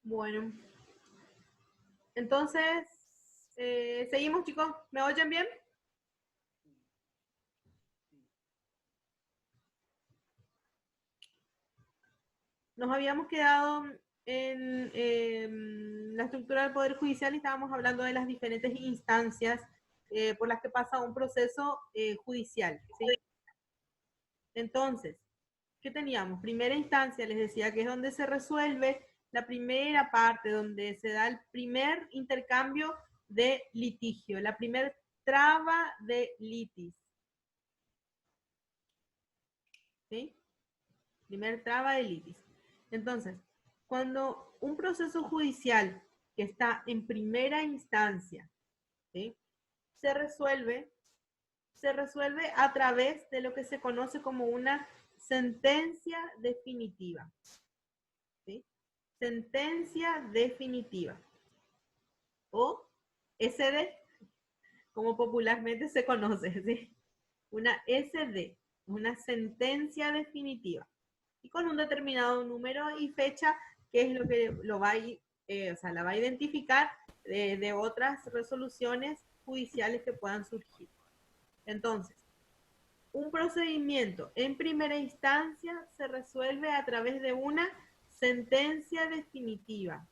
Bueno, entonces, seguimos, chicos. ¿Me oyen bien? Nos habíamos quedado en la estructura del Poder Judicial y estábamos hablando de las diferentes instancias por las que pasa un proceso judicial, ¿sí? Entonces, ¿qué teníamos? Primera instancia, les decía que es donde se resuelve la primera parte, donde se da el primer intercambio de litigio, la primer traba de litis, ¿sí? Primer traba de litis. Entonces, cuando un proceso judicial que está en primera instancia, ¿sí? se resuelve a través de lo que se conoce como una sentencia definitiva, ¿sí? Sentencia definitiva o SD, como popularmente se conoce, ¿sí? Una SD, una sentencia definitiva y con un determinado número y fecha, que es lo que lo va a, la va a identificar de otras resoluciones judiciales que puedan surgir. Entonces, un procedimiento en primera instancia se resuelve a través de una sentencia definitiva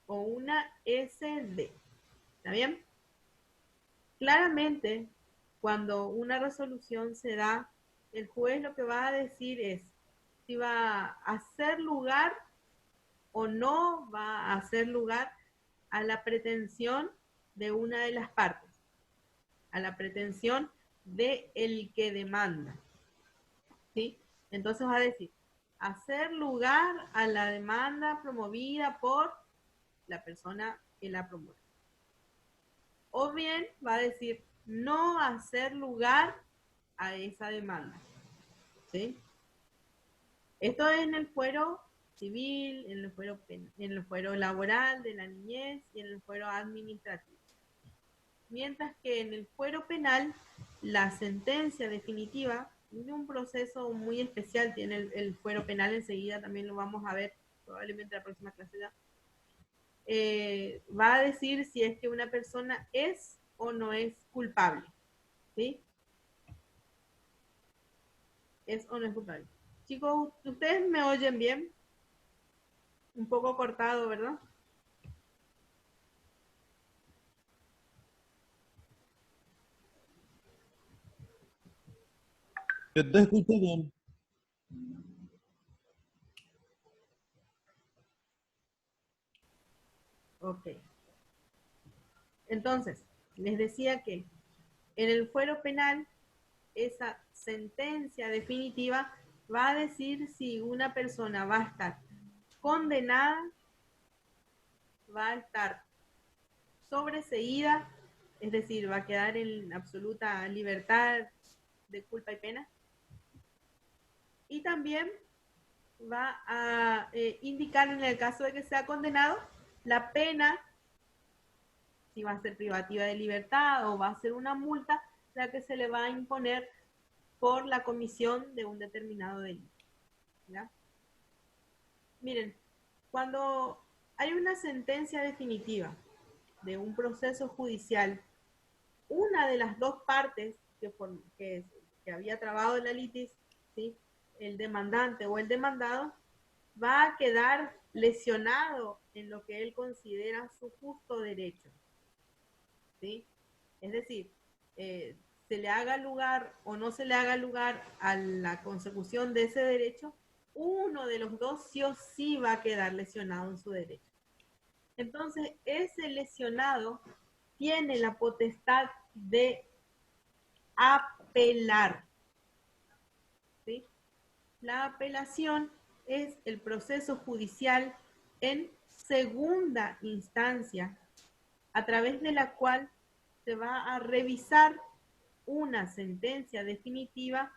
o una SD. ¿Está bien? Claramente, cuando una resolución se da, el juez lo que va a decir es si va a hacer lugar o no va a hacer lugar a la pretensión de una de las partes, a la pretensión de el que demanda, ¿sí? Entonces va a decir, hacer lugar a la demanda promovida por la persona que la promueve. O bien va a decir, no hacer lugar a esa demanda, ¿sí? Esto es en el fuero civil, en el fuero laboral de la niñez y en el fuero administrativo. Mientras que en el fuero penal, la sentencia definitiva tiene un proceso muy especial, tiene el fuero penal, enseguida también lo vamos a ver, probablemente la próxima clase ya. Va a decir si es que una persona es o no es culpable, ¿sí? Es o no es culpable. Chicos, ¿ustedes me oyen bien? Un poco cortado, ¿verdad? Yo te escucho bien. Ok. Entonces, les decía que en el fuero penal, esa sentencia definitiva va a decir si una persona va a estar condenada, va a estar sobreseída, es decir, va a quedar en absoluta libertad de culpa y pena, y también va a indicar en el caso de que sea condenado la pena, si va a ser privativa de libertad o va a ser una multa, la que se le va a imponer por la comisión de un determinado delito. ¿Ya? Miren, cuando hay una sentencia definitiva de un proceso judicial, una de las dos partes que había trabado la litis, ¿sí? El demandante o el demandado, va a quedar lesionado en lo que él considera su justo derecho, ¿sí? Es decir, se le haga lugar o no se le haga lugar a la consecución de ese derecho, uno de los dos sí o sí va a quedar lesionado en su derecho. Entonces, ese lesionado tiene la potestad de apelar, ¿sí? La apelación es el proceso judicial en segunda instancia, a través de la cual se va a revisar una sentencia definitiva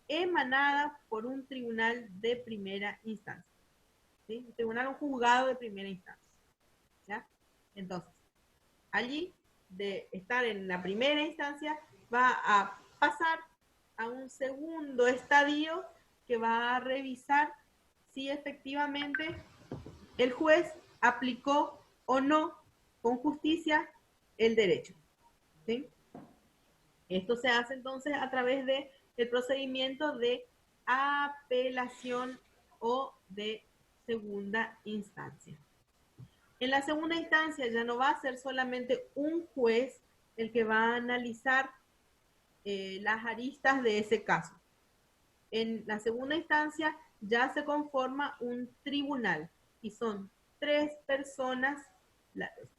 emanada por un tribunal de primera instancia, ¿sí? Un tribunal, un juzgado de primera instancia, ¿ya? Entonces, allí, de estar en la primera instancia, va a pasar a un segundo estadio que va a revisar si efectivamente el juez aplicó o no con justicia el derecho. ¿Sí? Esto se hace entonces a través del procedimiento de apelación o de segunda instancia. En la segunda instancia ya no va a ser solamente un juez el que va a analizar las aristas de ese caso. En la segunda instancia ya se conforma un tribunal y son 3 personas,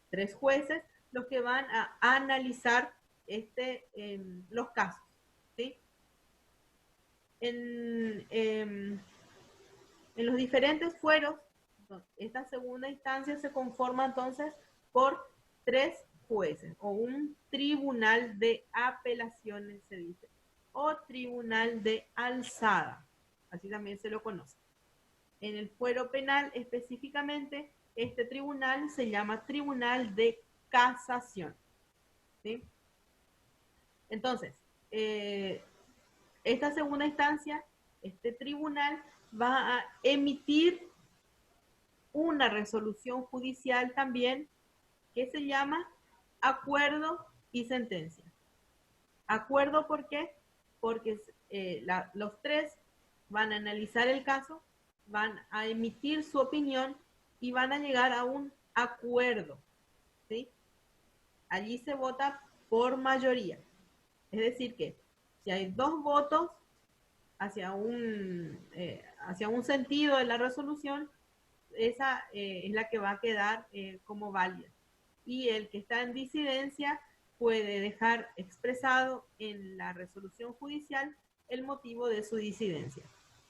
3 jueces, los que van a analizar los casos. ¿Sí? En los diferentes fueros, esta segunda instancia se conforma entonces por 3 jueces o un tribunal de apelaciones, se dice, o tribunal de alzada, así también se lo conoce. En el fuero penal específicamente, este tribunal se llama tribunal de casación. ¿Sí? Entonces, esta segunda instancia, este tribunal va a emitir una resolución judicial también que se llama acuerdo y sentencia. Acuerdo, ¿por qué? Porque los 3 van a analizar el caso, van a emitir su opinión y van a llegar a un acuerdo. ¿Sí? Allí se vota por mayoría. Es decir que si hay 2 votos hacia un sentido de la resolución, esa es la que va a quedar como válida. Y el que está en disidencia puede dejar expresado en la resolución judicial el motivo de su disidencia.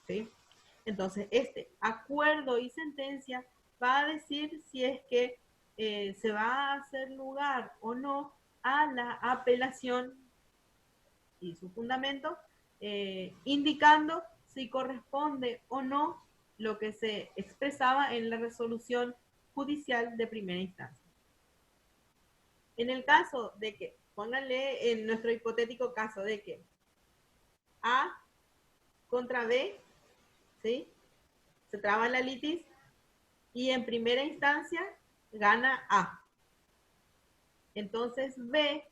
¿Sí? Entonces, este acuerdo y sentencia va a decir si es que se va a hacer lugar o no a la apelación y su fundamento, indicando si corresponde o no lo que se expresaba en la resolución judicial de primera instancia. En el caso de que, pónganle en nuestro hipotético caso de que A contra B, ¿sí? Se traba la litis y en primera instancia gana A. Entonces B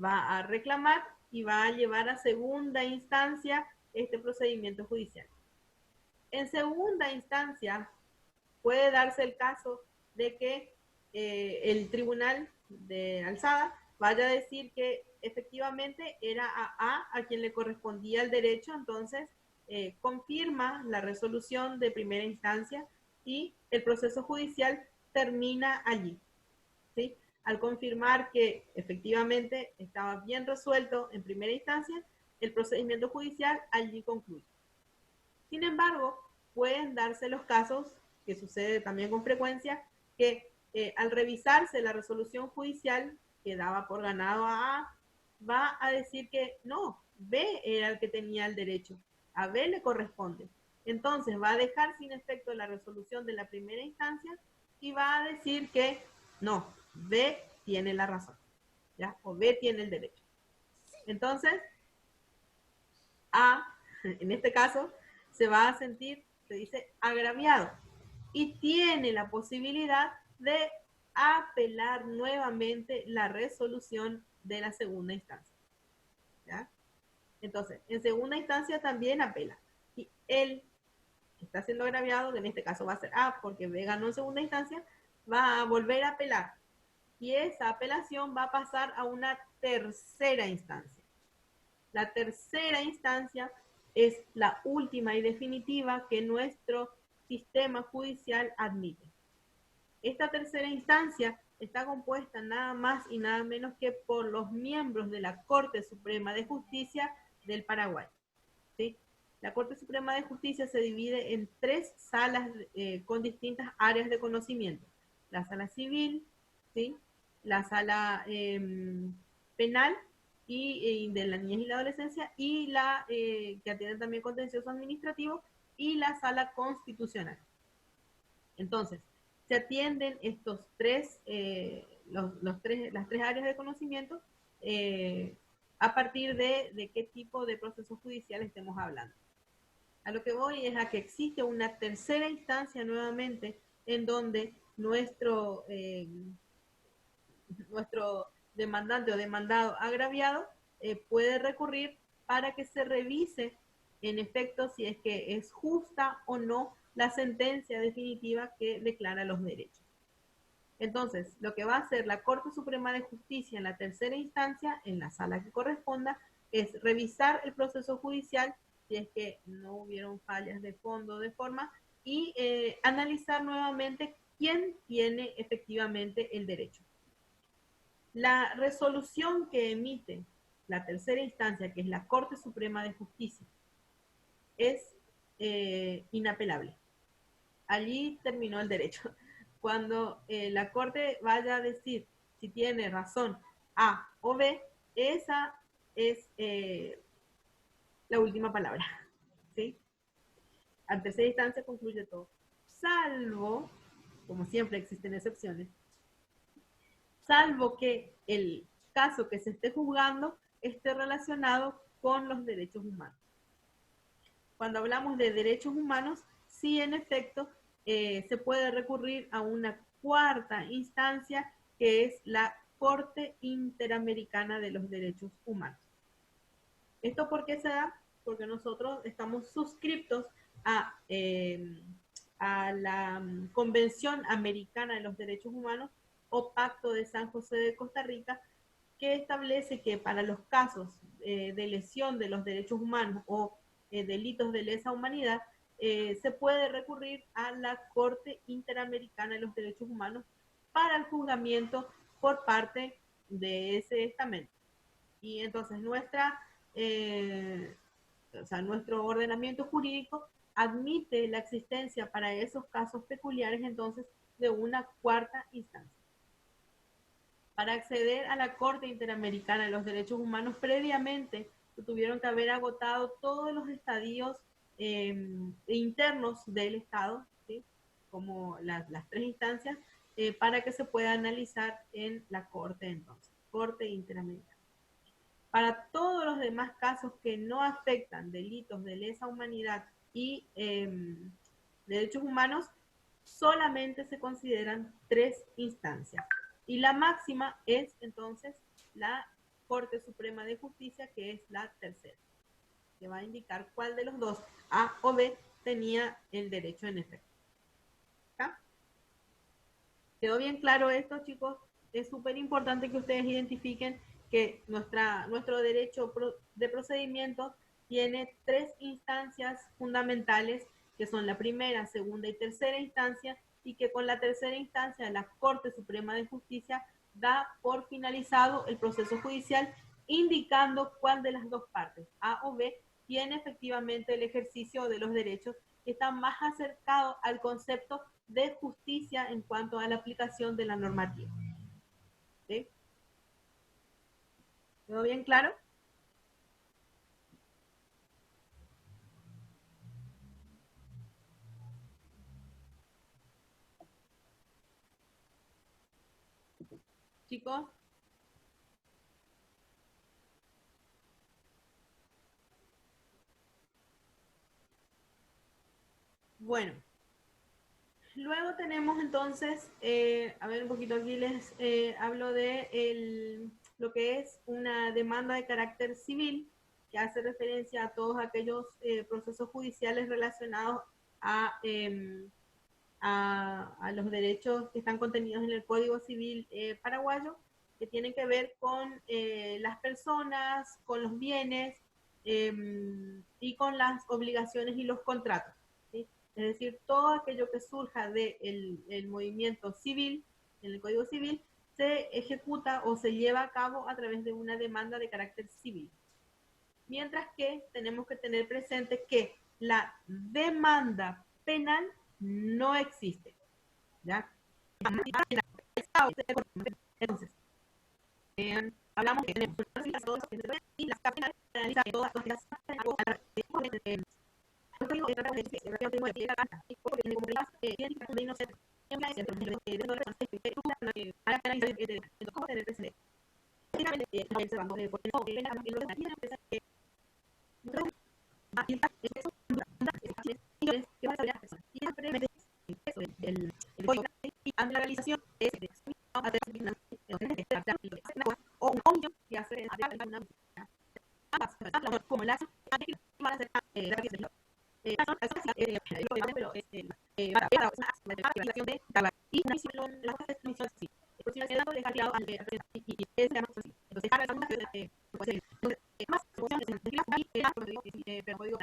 va a reclamar y va a llevar a segunda instancia este procedimiento judicial. En segunda instancia puede darse el caso de que el tribunal de alzada vaya a decir que efectivamente era a quien le correspondía el derecho, entonces confirma la resolución de primera instancia y el proceso judicial termina allí. ¿Sí? Al confirmar que efectivamente estaba bien resuelto en primera instancia, el procedimiento judicial allí concluye. Sin embargo, pueden darse los casos, que sucede también con frecuencia, que al revisarse la resolución judicial que daba por ganado a A, va a decir que no, B era el que tenía el derecho, a B le corresponde. Entonces va a dejar sin efecto la resolución de la primera instancia y va a decir que no, B tiene la razón, ¿ya? O B tiene el derecho. Entonces, A, en este caso, se va a sentir, se dice, agraviado y tiene la posibilidad de apelar nuevamente la resolución de la segunda instancia. ¿Ya? Entonces, en segunda instancia también apela. Y él está siendo agraviado, que en este caso va a ser A, porque B ganó en segunda instancia, va a volver a apelar. Y esa apelación va a pasar a una tercera instancia. La tercera instancia es la última y definitiva que nuestro sistema judicial admite. Esta tercera instancia está compuesta nada más y nada menos que por los miembros de la Corte Suprema de Justicia del Paraguay. ¿Sí? La Corte Suprema de Justicia se divide en 3 salas con distintas áreas de conocimiento. La sala civil, ¿sí? La sala penal y de la niñez y la adolescencia, y la que atiende también contencioso administrativo, y la sala constitucional. Entonces, se atienden estos 3, las 3 áreas de conocimiento a partir de qué tipo de proceso judicial estemos hablando. A lo que voy es a que existe una tercera instancia nuevamente en donde nuestro, nuestro demandante o demandado agraviado puede recurrir para que se revise en efecto si es que es justa o no la sentencia definitiva que declara los derechos. Entonces, lo que va a hacer la Corte Suprema de Justicia en la tercera instancia, en la sala que corresponda, es revisar el proceso judicial si es que no hubieron fallas de fondo o de forma y analizar nuevamente quién tiene efectivamente el derecho. La resolución que emite la tercera instancia, que es la Corte Suprema de Justicia, es inapelable. Allí terminó el derecho. Cuando la Corte vaya a decir si tiene razón A o B, esa es la última palabra. ¿Sí? A tercera instancia concluye todo. Salvo, como siempre existen excepciones, salvo que el caso que se esté juzgando esté relacionado con los derechos humanos. Cuando hablamos de derechos humanos, sí, en efecto, se puede recurrir a una cuarta instancia, que es la Corte Interamericana de los Derechos Humanos. ¿Esto por qué se da? Porque nosotros estamos suscriptos a la Convención Americana de los Derechos Humanos o Pacto de San José de Costa Rica, que establece que para los casos de lesión de los derechos humanos o delitos de lesa humanidad, se puede recurrir a la Corte Interamericana de los Derechos Humanos para el juzgamiento por parte de ese estamento. Y entonces nuestro ordenamiento jurídico admite la existencia para esos casos peculiares entonces de una cuarta instancia. Para acceder a la Corte Interamericana de los Derechos Humanos, previamente tuvieron que haber agotado todos los estadios internos del Estado, ¿sí? Como las tres instancias, para que se pueda analizar en la Corte entonces, Corte Interamericana. Para todos los demás casos que no afectan delitos de lesa humanidad y derechos humanos, solamente se consideran tres instancias. Y la máxima es entonces la Corte Suprema de Justicia, que es la tercera, que va a indicar cuál de los dos, A o B, tenía el derecho en efecto. ¿Está? ¿Quedó bien claro esto, chicos? Es súper importante que ustedes identifiquen que nuestro derecho de procedimiento tiene tres instancias fundamentales, que son la primera, segunda y tercera instancia, y que con la tercera instancia la Corte Suprema de Justicia da por finalizado el proceso judicial, indicando cuál de las dos partes, A o B, tiene efectivamente el ejercicio de los derechos que están más acercados al concepto de justicia en cuanto a la aplicación de la normativa. ¿Sí? ¿Quedó bien claro? Chicos. Bueno. Luego tenemos entonces, a ver un poquito aquí les hablo de lo que es una demanda de carácter civil, que hace referencia a todos aquellos procesos judiciales relacionados a los derechos que están contenidos en el Código Civil paraguayo, que tienen que ver con las personas, con los bienes y con las obligaciones y los contratos. ¿Sí? Es decir, todo aquello que surja del movimiento civil, en el Código Civil, se ejecuta o se lleva a cabo a través de una demanda de carácter civil. Mientras que tenemos que tener presente que la demanda penal no existe. ¿Ya? Entonces, hablamos de y las penales analizan todas las pero para una acción de tabaco. Y una misión, la cosa es misión sí. Por si no se da, le ha creado y es la más así. Entonces, para una más funciones en la pero código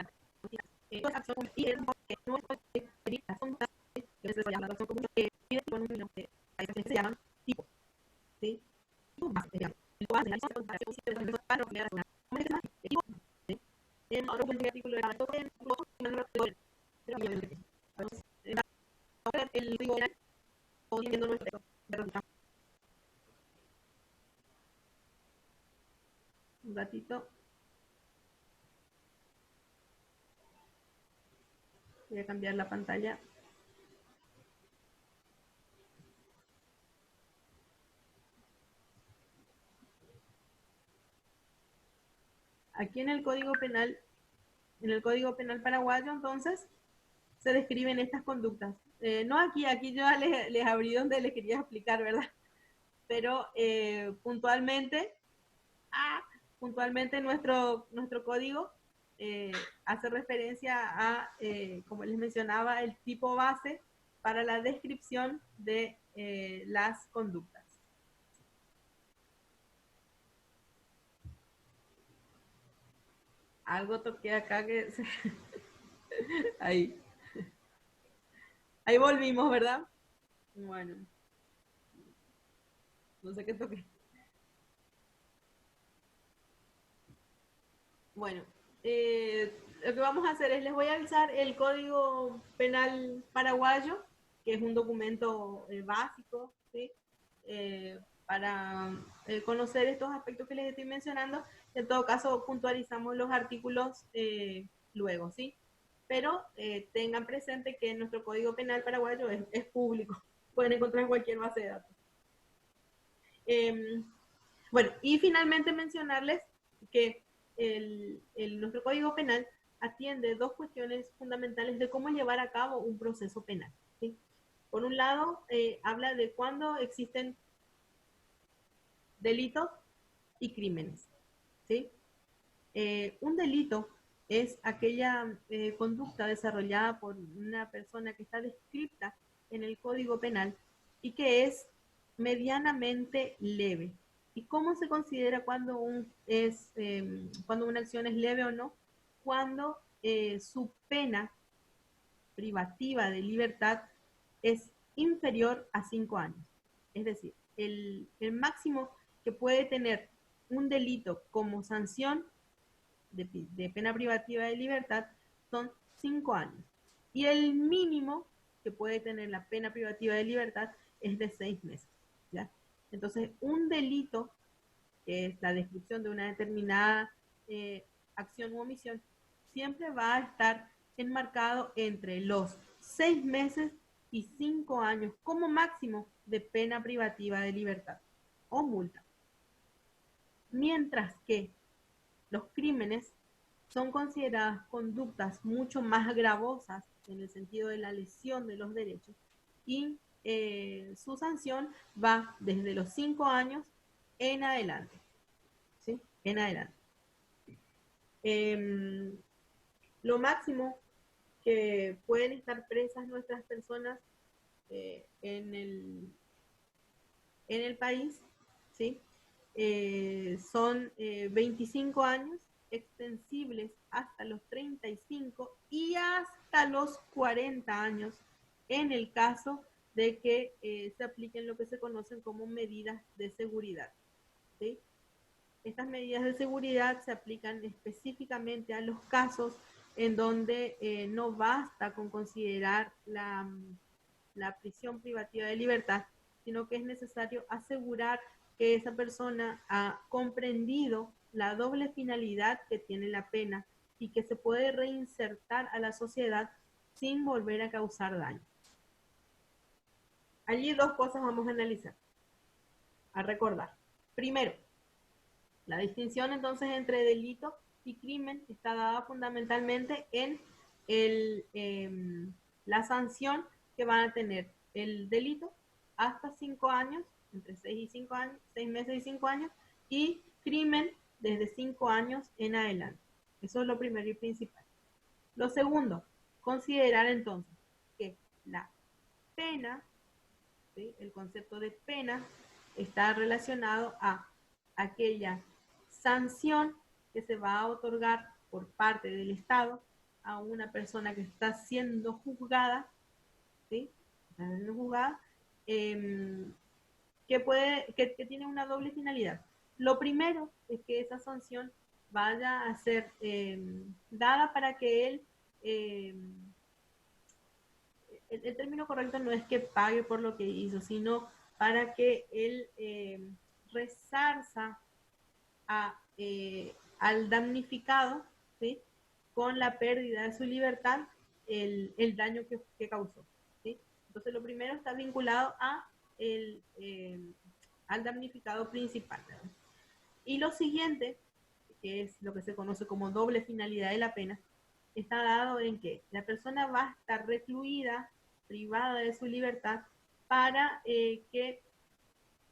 acción y el no son que se llaman acción común que pide con un que se llaman tipo, ¿sí? Tipo más, digamos. El cual analiza la comparación de los para crear una como es más tipo, ¿sí? En otro artículo de la en el código o siguiendo nuestro texto. Un ratito. Voy a cambiar la pantalla. Aquí en el Código Penal paraguayo, entonces, se describen estas conductas. No aquí yo les abrí donde les quería explicar, ¿verdad? Pero puntualmente nuestro código hace referencia a, como les mencionaba, el tipo base para la descripción de las conductas. Algo toqué acá que... Ahí. Ahí volvimos, ¿verdad? Bueno. No sé qué toqué. Bueno, lo que vamos a hacer es, les voy a avisar el Código Penal paraguayo, que es un documento básico, ¿sí? Para conocer estos aspectos que les estoy mencionando. En todo caso, puntualizamos los artículos luego, ¿sí? Pero tengan presente que nuestro Código Penal paraguayo es público. Pueden encontrar en cualquier base de datos. Bueno, y finalmente mencionarles que nuestro Código Penal atiende dos cuestiones fundamentales de cómo llevar a cabo un proceso penal, ¿sí? Por un lado, habla de cuándo existen delitos y crímenes, ¿sí? Un delito es aquella conducta desarrollada por una persona que está descrita en el Código Penal y que es medianamente leve. ¿Y cómo se considera cuando una acción es leve o no? Cuando su pena privativa de libertad es inferior a 5 años. Es decir, el máximo que puede tener un delito como sanción de pena privativa de libertad son 5 años. Y el mínimo que puede tener la pena privativa de libertad es de 6 meses. ¿Ya? Entonces, un delito, que es la descripción de una determinada acción u omisión, siempre va a estar enmarcado entre los 6 meses y 5 años como máximo de pena privativa de libertad o multa. Mientras que los crímenes son consideradas conductas mucho más gravosas en el sentido de la lesión de los derechos y su sanción va desde los 5 años en adelante. ¿Sí? En adelante. Lo máximo que pueden estar presas nuestras personas en el país, ¿sí? Son 25 años, extensibles hasta los 35 y hasta los 40 años en el caso de que se apliquen lo que se conocen como medidas de seguridad, ¿sí? Estas medidas de seguridad se aplican específicamente a los casos en donde no basta con considerar la prisión privativa de libertad, sino que es necesario asegurar que esa persona ha comprendido la doble finalidad que tiene la pena y que se puede reinsertar a la sociedad sin volver a causar daño. Allí dos cosas vamos a analizar, a recordar. Primero, la distinción entonces entre delito y crimen está dada fundamentalmente en la sanción que van a tener el delito hasta 5 años, entre 6 y 5 años, 6 meses y 5 años, y crimen desde 5 años en adelante. Eso es lo primero y principal. Lo segundo, considerar entonces que la pena, ¿sí? El concepto de pena está relacionado a aquella sanción que se va a otorgar por parte del Estado a una persona que está siendo juzgada, ¿sí? Está siendo juzgada, que tiene una doble finalidad. Lo primero es que esa sanción vaya a ser dada para que él, el término correcto no es que pague por lo que hizo, sino para que él resarza al damnificado, ¿sí? Con la pérdida de su libertad el daño que causó, ¿sí? Entonces lo primero está vinculado al damnificado principal, ¿verdad? Y lo siguiente, que es lo que se conoce como doble finalidad de la pena, está dado en que la persona va a estar recluida, privada de su libertad, para que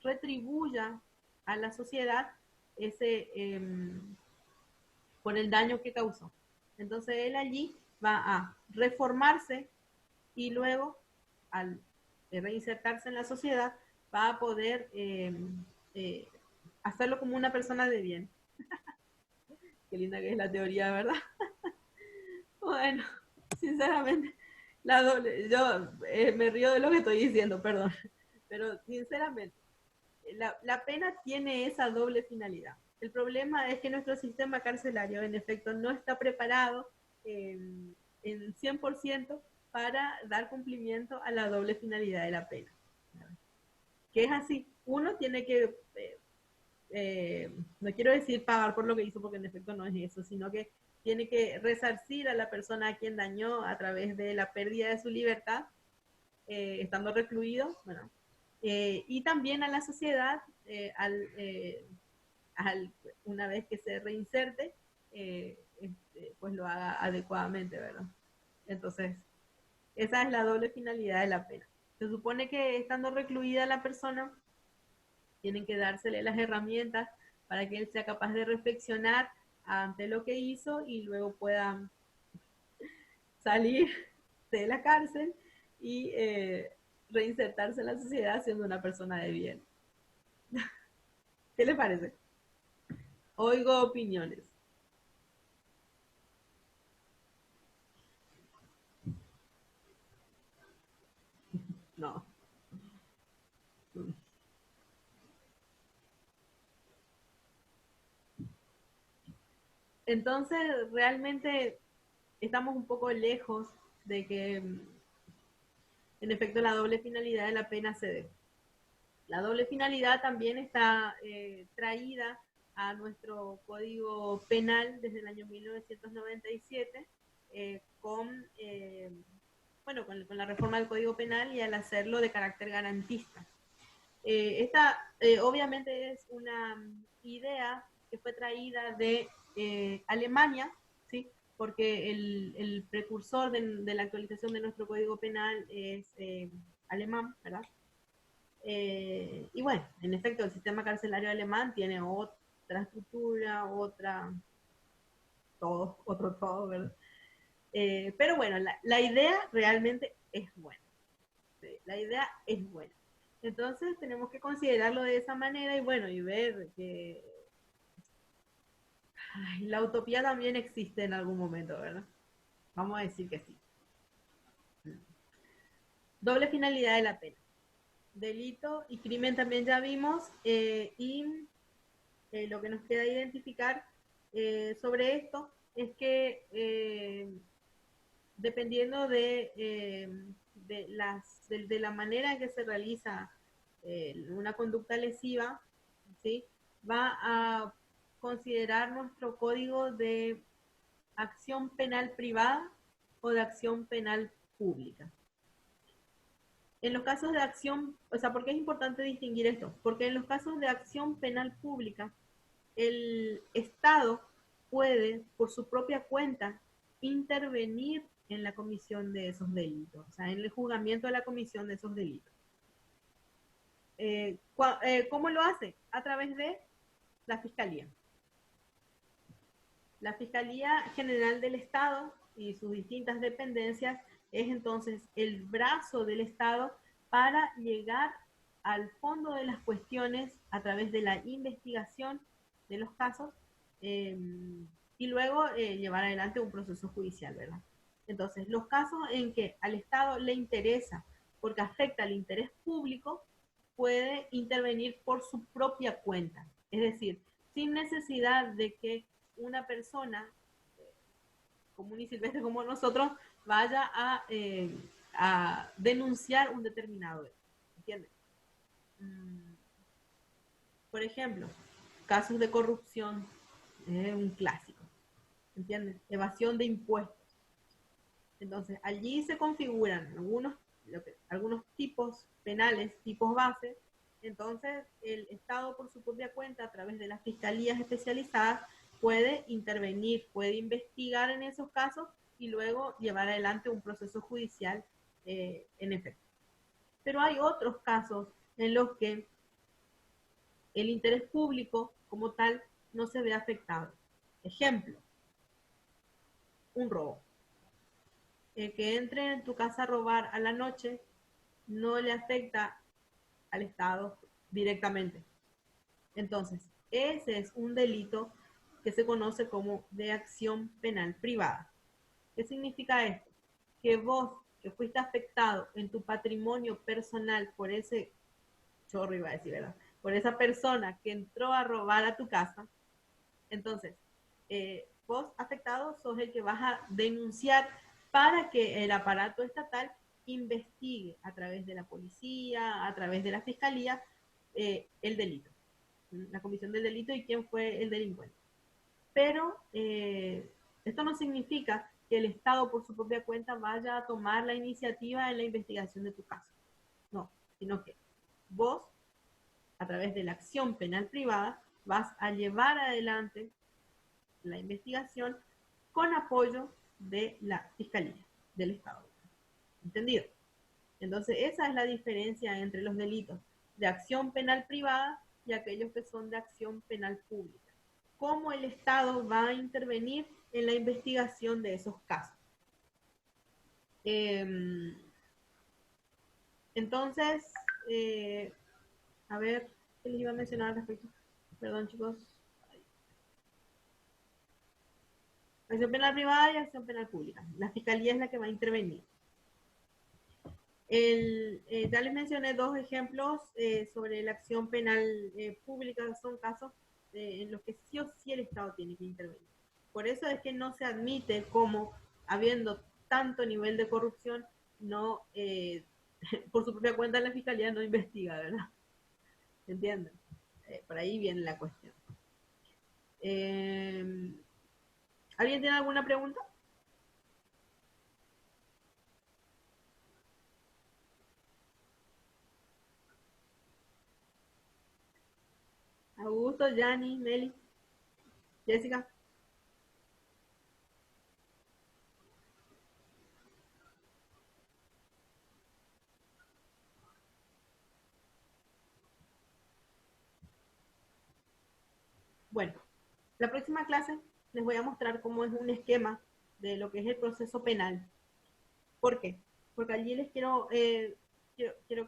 retribuya a la sociedad ese por el daño que causó. Entonces él allí va a reformarse y luego, al reinsertarse en la sociedad, va a poder hacerlo como una persona de bien. Qué linda que es la teoría, ¿verdad? Bueno, sinceramente, yo me río de lo que estoy diciendo, perdón, pero sinceramente, la pena tiene esa doble finalidad. El problema es que nuestro sistema carcelario, en efecto, no está preparado en 100% para dar cumplimiento a la doble finalidad de la pena. Que es así, uno tiene que, no quiero decir pagar por lo que hizo, porque en efecto no es eso, sino que tiene que resarcir a la persona a quien dañó a través de la pérdida de su libertad, estando recluido, bueno, y también a la sociedad una vez que se reinserte, pues lo haga adecuadamente, ¿verdad? Entonces, esa es la doble finalidad de la pena. Se supone que estando recluida la persona, tienen que dársele las herramientas para que él sea capaz de reflexionar ante lo que hizo y luego pueda salir de la cárcel y reinsertarse en la sociedad siendo una persona de bien. ¿Qué le parece? Oigo opiniones. No. Entonces, realmente estamos un poco lejos de que, en efecto, la doble finalidad de la pena se dé. La doble finalidad también está traída a nuestro Código Penal desde el año 1997 con la reforma del Código Penal y al hacerlo de carácter garantista. Esta obviamente es una idea que fue traída de Alemania, ¿sí? Porque el precursor de la actualización de nuestro Código Penal es alemán, ¿verdad? Y bueno, en efecto, el sistema carcelario alemán tiene otra estructura, otro todo, ¿verdad? Pero bueno, la idea realmente es buena. ¿Sí? La idea es buena. Entonces tenemos que considerarlo de esa manera y bueno, y ver que la utopía también existe en algún momento, ¿verdad? Vamos a decir que sí. Doble finalidad de la pena. Delito y crimen también ya vimos y lo que nos queda identificar sobre esto es que dependiendo de la manera en que se realiza una conducta lesiva, ¿sí? Va a considerar nuestro código de acción penal privada o de acción penal pública. En los casos de acción, o sea, ¿por qué es importante distinguir esto? Porque en los casos de acción penal pública, el Estado puede, por su propia cuenta, intervenir en la comisión de esos delitos, o sea, en el juzgamiento de la comisión de esos delitos. ¿Cómo lo hace? A través de la Fiscalía. La Fiscalía General del Estado y sus distintas dependencias es entonces el brazo del Estado para llegar al fondo de las cuestiones a través de la investigación de los casos eh, y luego llevar adelante un proceso judicial, ¿verdad? Entonces, los casos en que al Estado le interesa porque afecta al interés público, puede intervenir por su propia cuenta. Es decir, sin necesidad de que una persona común y silvestre como nosotros vaya a denunciar un determinado hecho. ¿Entiendes? Por ejemplo, casos de corrupción, es un clásico. ¿Entiendes? Evasión de impuestos. Entonces, allí se configuran algunos tipos penales, tipos base. Entonces, el Estado, por su propia cuenta, a través de las fiscalías especializadas, puede intervenir, puede investigar en esos casos y luego llevar adelante un proceso judicial en efecto. Pero hay otros casos en los que el interés público como tal no se ve afectado. Ejemplo, un robo. El que entre en tu casa a robar a la noche no le afecta al Estado directamente. Entonces, ese es un delito que se conoce como de acción penal privada. ¿Qué significa esto? Que vos, que fuiste afectado en tu patrimonio personal por ese chorro, iba a decir, ¿verdad? Por esa persona que entró a robar a tu casa, entonces, vos afectado sos el que vas a denunciar para que el aparato estatal investigue a través de la policía, a través de la fiscalía, el delito, la comisión del delito y quién fue el delincuente. Pero esto no significa que el Estado por su propia cuenta vaya a tomar la iniciativa en la investigación de tu caso. No, sino que vos, a través de la acción penal privada, vas a llevar adelante la investigación con apoyo de la Fiscalía del Estado. ¿Entendido? Entonces, esa es la diferencia entre los delitos de acción penal privada y aquellos que son de acción penal pública. ¿Cómo el Estado va a intervenir en la investigación de esos casos? Entonces, a ver, ¿qué les iba a mencionar al respecto? Perdón, chicos. Acción penal privada y acción penal pública. La Fiscalía es la que va a intervenir. Ya les mencioné dos ejemplos sobre la acción penal pública, son casos en los que sí o sí el Estado tiene que intervenir. Por eso es que no se admite como, habiendo tanto nivel de corrupción, no por su propia cuenta la Fiscalía no investiga, ¿verdad? ¿Entienden? Por ahí viene la cuestión. ¿Alguien tiene alguna pregunta? Augusto, Yanni, Meli, Jessica. Bueno, la próxima clase les voy a mostrar cómo es un esquema de lo que es el proceso penal. ¿Por qué? Porque allí les quiero que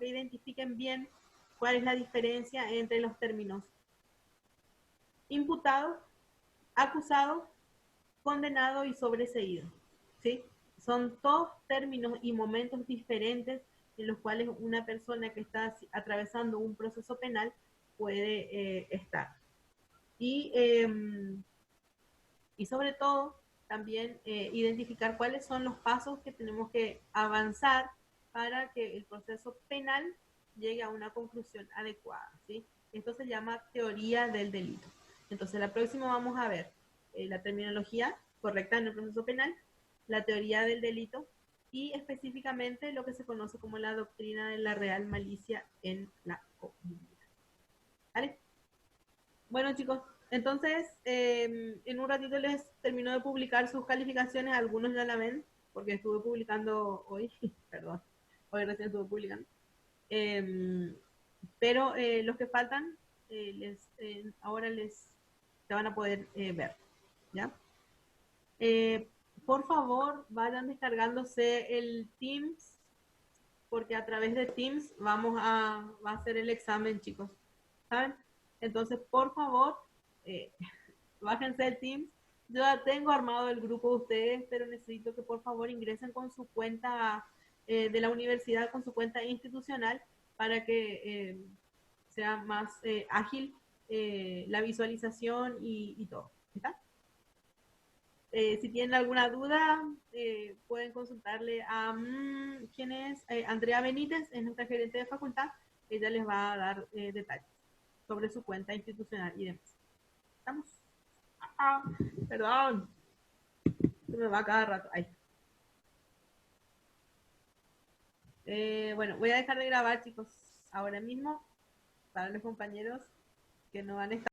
identifiquen bien cuál es la diferencia entre los términos imputado, acusado, condenado y sobreseído. ¿Sí? Son todos términos y momentos diferentes en los cuales una persona que está atravesando un proceso penal puede estar. Y sobre todo, también identificar cuáles son los pasos que tenemos que avanzar para que el proceso penal llegue a una conclusión adecuada, ¿sí? Esto se llama teoría del delito. Entonces, la próxima vamos a ver la terminología correcta en el proceso penal, la teoría del delito y específicamente lo que se conoce como la doctrina de la real malicia en la comunidad. ¿Vale? Bueno, chicos, entonces en un ratito les termino de publicar sus calificaciones, algunos ya la ven, porque estuve publicando hoy, perdón, hoy recién estuve publicando. Pero los que faltan, ahora se van a poder ver, ¿ya? por favor, vayan descargándose el Teams, porque a través de Teams va a hacer el examen, chicos. ¿Saben? Entonces, por favor, eh, bájense el Teams. Yo ya tengo armado el grupo de ustedes, pero necesito que por favor ingresen con su cuenta de la universidad, con su cuenta institucional, para que sea más ágil la visualización y todo. ¿Está? Si tienen alguna duda, pueden consultarle a quién es Andrea Benítez, es nuestra gerente de facultad. Ella les va a dar detalles sobre su cuenta institucional y demás. ¿Estamos? Ah, perdón, se me va cada rato. Ahí. Bueno, voy a dejar de grabar, chicos, ahora mismo, para los compañeros que no van a estar.